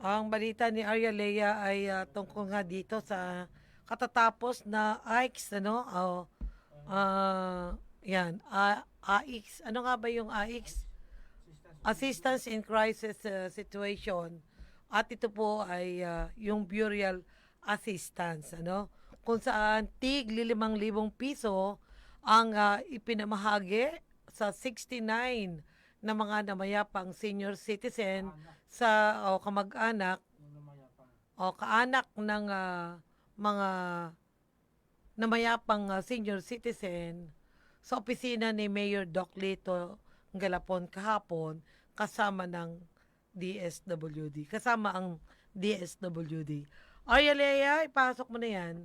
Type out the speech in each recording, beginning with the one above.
Ang balita ni Arya Lea ay tungkol nga dito sa katatapos na AICS, ano? Yan, AICS. Ano nga ba yung AICS? Assistance in Crisis Situation. At ito po ay yung burial assistance, ano? Kung saan tig 5,000 piso ang ipinamahagi sa 69 na mga namayapang senior citizen sa kamag-anak o kaanak ng mga namayapang senior citizen sa opisina ni Mayor Doc Lito Galapon kahapon kasama ng DSWD. Kasama ang DSWD. Arya Lea, ipasok mo na yan.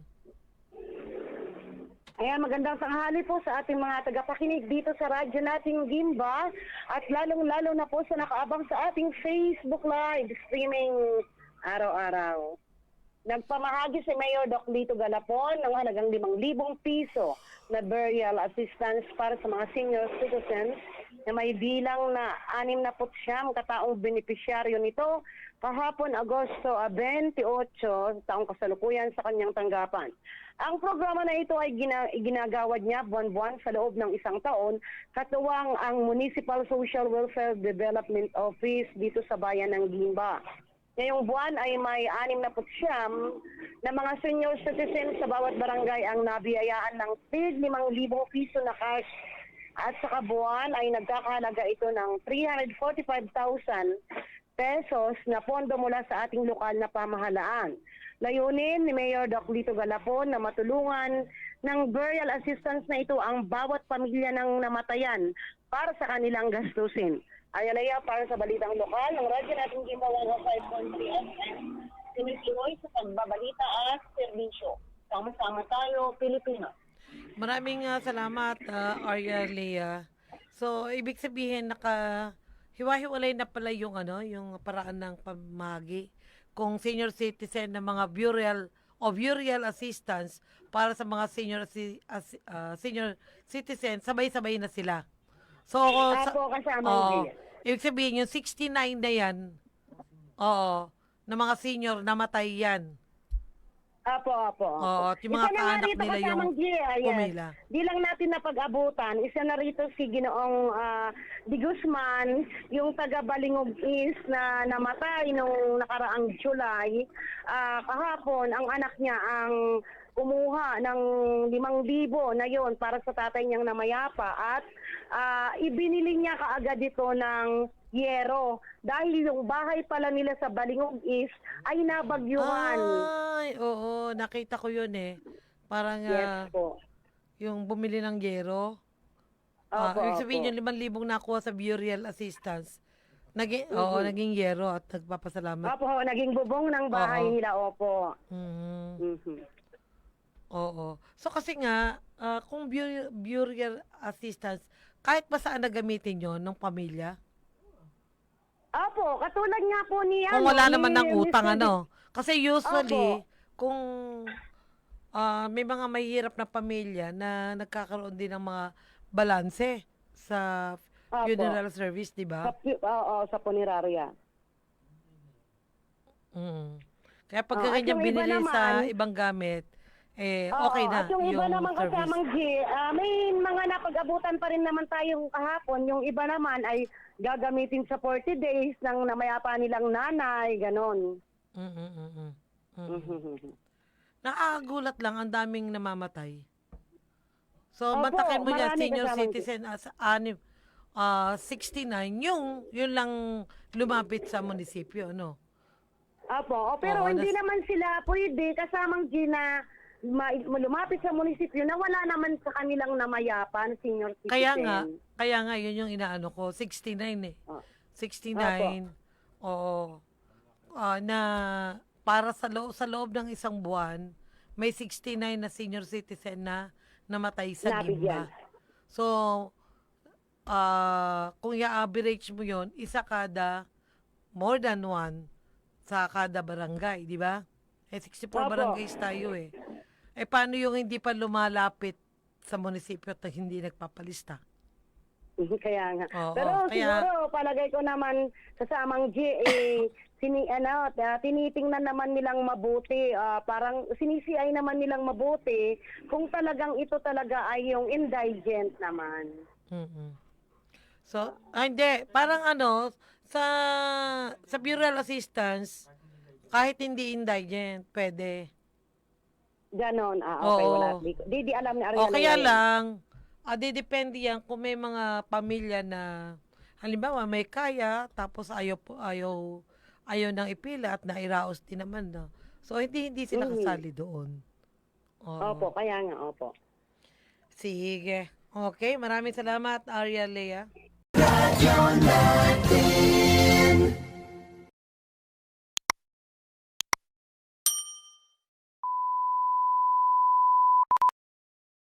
Ayan, magandang tanghali po sa ating mga tagapakinig dito sa radyo nating Gimba at lalong-lalo na po sa nakaabang sa ating Facebook Live streaming araw-araw. Nagpamahagi si Mayor Doc Lito Galapon ng halagang 5,000 piso na burial assistance para sa mga senior citizens na may bilang na 69 kataong benepisyaryo nito kahapon Agosto 28, taong kasalukuyan sa kanyang tanggapan. Ang programa na ito ay ginagawad niya buwan-buwan sa loob ng isang taon, katuwang ang Municipal Social Welfare Development Office dito sa bayan ng Gimba. Ngayong buwan ay may 69 na mga senior citizens sa bawat barangay ang nabiyayaan ng tig 5,000 piso na cash at sa kabuuan ay nagkakahalaga ito ng 345,000 pesos na pondo mula sa ating lokal na pamahalaan. Layunin ni Mayor Doc Lito Galapon na matulungan ng burial assistance na ito ang bawat pamilya ng namatayan para sa kanilang gastusin. Ayalaya para sa balitang lokal ng radyo natin Gimba 105.3 FM. Sinisiroy sa pagbabalita at serbisyo. Sama-sama tayo, Pilipino. Maraming salamat, Arya Lea. So, ibig sabihin, hiwa-hiwalay na pala yung, yung paraan ng pamahagi kung senior citizen ng mga burial assistance para sa mga senior citizen, sabay-sabay na sila. So, kasama ibig sabihin, yung 69 na yan, na mga senior, namatay yan. Apo. Oo, at yung mga kaanak nila yung pumila. Di lang natin napag-abutan, isa na rito si Ginoong Di Guzman, yung taga Balingog East na namatay nung nakaraang July. Kahapon, ang anak niya ang kumuha ng 5,000 na yon para sa tatay niyang namayapa at ibinili niya kaagad ito ng yero dahil yung bahay pala nila sa Balingog East ay nabagyuhan. Ay, oo, nakita ko yun eh. Parang Yes po. yung bumili ng yero. Ibig sabihin yung 5,000 nakuha sa burial assistance. Naging yero at nagpapasalamat. Opo, naging bubong ng bahay nila, opo. Oo. So kasi nga, kung burial assistance, kahit pa saan nagamitin yun ng pamilya? Opo, katulad nga po ni Kung wala naman ng utang, Mr. Kasi usually, Opo. kung may mga mahihirap na pamilya na nagkakaroon din ng mga balanse sa funeral service, di ba? Sa punerarya. Kaya pag ganyan yung iba binili sa naman, ibang gamit, okay na at yung iba naman service. kasamang G, may mga napag-abutan pa rin naman tayong kahapon. Yung iba naman ay gagamitin sa 40 days ng namayapa nilang nanay, ganon. Nakakagulat lang, ang daming namamatay. So, Opo, matakin mo yan, marami senior kasamang citizen as 69, yun lang lumapit sa munisipyo, no? Opo, pero hindi naman sila pwede kasamang G na lumapit sa munisipyo na wala naman sa kanilang namayapan, senior citizen. Kaya nga, yun yung inaano ko, 69 eh. 69, oo. Na para sa loob ng isang buwan, may 69 na senior citizen na namatay sa Gimba. So, kung i-average mo yun, isa kada more than one sa kada barangay, di ba? 64 barangays tayo eh. Paano yung hindi pa lumalapit sa munisipyo at hindi nagpapalista? Kaya nga. Oo, Pero siguro, palagay ko naman, kasamang G, tinitingnan naman nilang mabuti, parang sinisiay naman nilang mabuti kung talagang ito talaga ay yung indigent naman. Mm-mm. So, hindi. Parang sa burial assistance, kahit hindi indigent, pwede. Ganon, okay, Oo. wala. Di alam ni Ariana O kaya yan. lang, depende yan kung may mga pamilya na, halimbawa may kaya, tapos ayaw nang ipila at nairaos din naman na. So, hindi sila kasali doon. Oo. Opo, kaya nga, opo. Sige. Okay, maraming salamat, Arya Lea. Radyo natin.